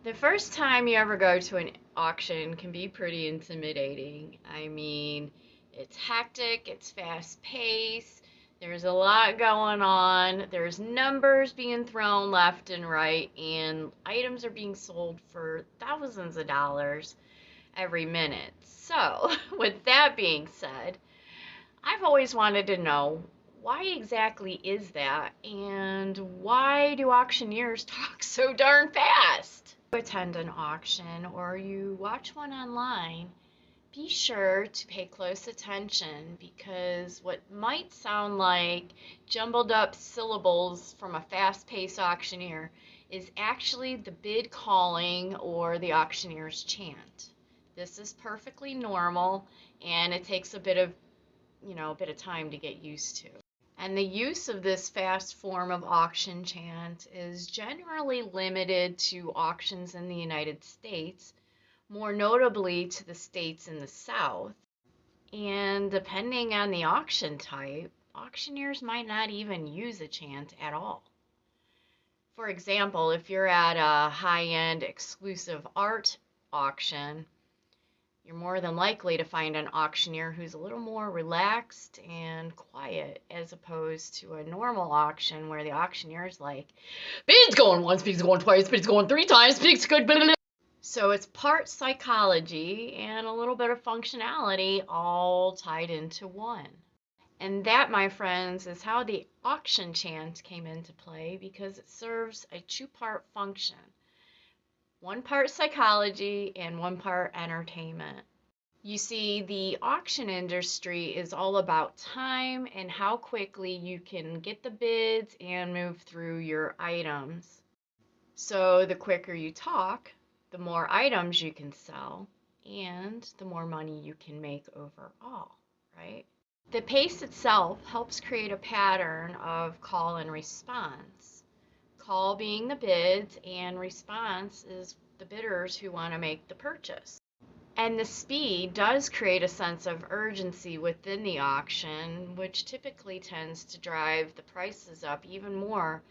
The first time you ever go to an auction can be pretty intimidating. I mean, it's hectic, it's fast paced, there's a lot going on, there's numbers being thrown left and right, and items are being sold for thousands of dollars every minute. So, with that being said, I've always wanted to know why exactly is that, and why do auctioneers talk so darn fast? Attend an auction or you watch one online, be sure to pay close attention because what might sound like jumbled up syllables from a fast-paced auctioneer is actually the bid calling or the auctioneer's chant. This is perfectly normal and it takes a bit of time to get used to. And the use of this fast form of auction chant is generally limited to auctions in the United States, more notably to the states in the South. And depending on the auction type, auctioneers might not even use a chant at all. For example, if you're at a high-end exclusive art auction, you're more than likely to find an auctioneer who's a little more relaxed and quiet as opposed to a normal auction where the auctioneer's like, bid's going once, bid's going twice, bid's going three times, bid's good, blah, blah, blah. So it's part psychology and a little bit of functionality all tied into one. And that, my friends, is how the auction chant came into play because it serves a two-part function. One part psychology and one part entertainment. You see, the auction industry is all about time and how quickly you can get the bids and move through your items. So the quicker you talk, the more items you can sell and the more money you can make overall, right? The pace itself helps create a pattern of call and response. Call being the bids and response is the bidders who want to make the purchase. And the speed does create a sense of urgency within the auction, which typically tends to drive the prices up even more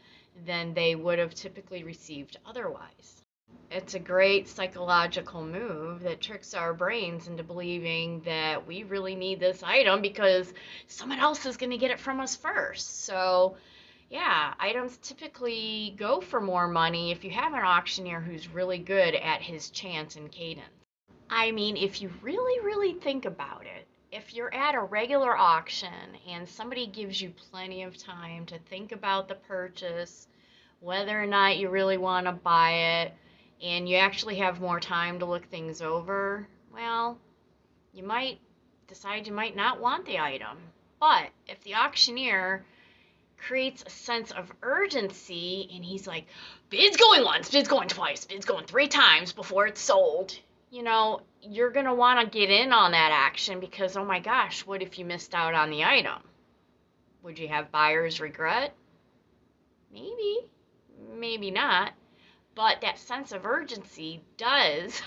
than they would have typically received otherwise. It's a great psychological move that tricks our brains into believing that we really need this item because someone else is going to get it from us first. So yeah, items typically go for more money if you have an auctioneer who's really good at his chant and cadence. I mean, if you really think about it, if you're at a regular auction and somebody gives you plenty of time to think about the purchase, whether or not you really want to buy it, and you actually have more time to look things over, well, you might decide you might not want the item. But if the auctioneer creates a sense of urgency and he's like, bid's going once, bid's going twice, bid's going three times before it's sold, you're going to want to get in on that action because, oh my gosh, what if you missed out on the item? Would you have buyer's regret? Maybe, maybe not. But that sense of urgency does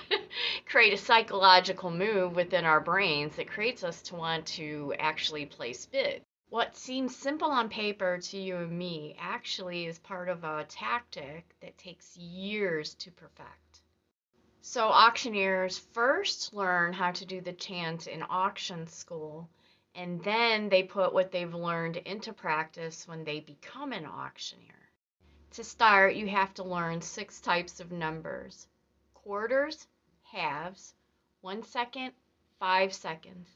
create a psychological move within our brains that creates us to want to actually place bids. What seems simple on paper to you and me actually is part of a tactic that takes years to perfect. So auctioneers first learn how to do the chant in auction school, and then they put what they've learned into practice when they become an auctioneer. To start, you have to learn 6 types of numbers: quarters, halves, 1 second, 5 seconds,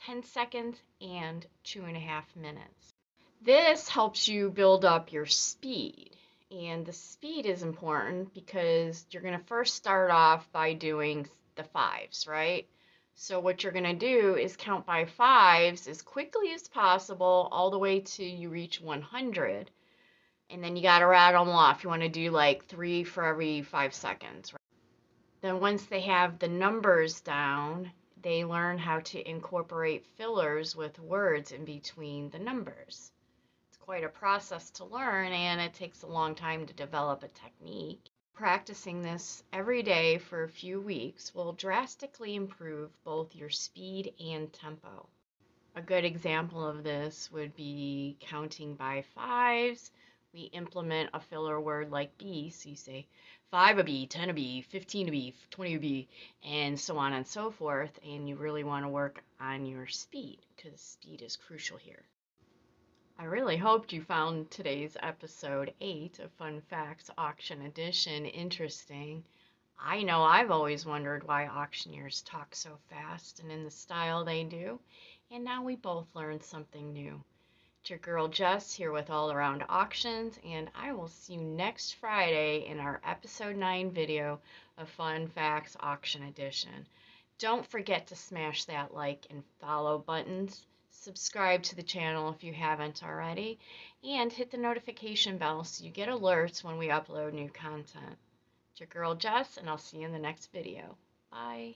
10 seconds, and 2.5 minutes. This helps you build up your speed. And the speed is important because you're going to first start off by doing the fives, right? So what you're going to do is count by fives as quickly as possible all the way till you reach 100. And then you got to rattle them off. You want to do like 3 for every 5 seconds, right? Then once they have the numbers down, they learn how to incorporate fillers with words in between the numbers. Quite a process to learn, and it takes a long time to develop a technique. Practicing this every day for a few weeks will drastically improve both your speed and tempo. A good example of this would be counting by fives we implement a filler word like B. So you say 5 a B, 10 a B, 15 a B, 20 a B, and so on and so forth. And you really want to work on your speed because speed is crucial here. I really hoped you found today's episode 8 of Fun Facts Auction Edition interesting. I know I've always wondered why auctioneers talk so fast and in the style they do, and now we both learned something new. It's your girl Jess here with All Around Auctions, and I will see you next Friday in our episode 9 video of Fun Facts Auction Edition. Don't forget to smash that like and follow buttons. Subscribe to the channel if you haven't already, and hit the notification bell so you get alerts when we upload new content. It's your girl Jess, and I'll see you in the next video. Bye.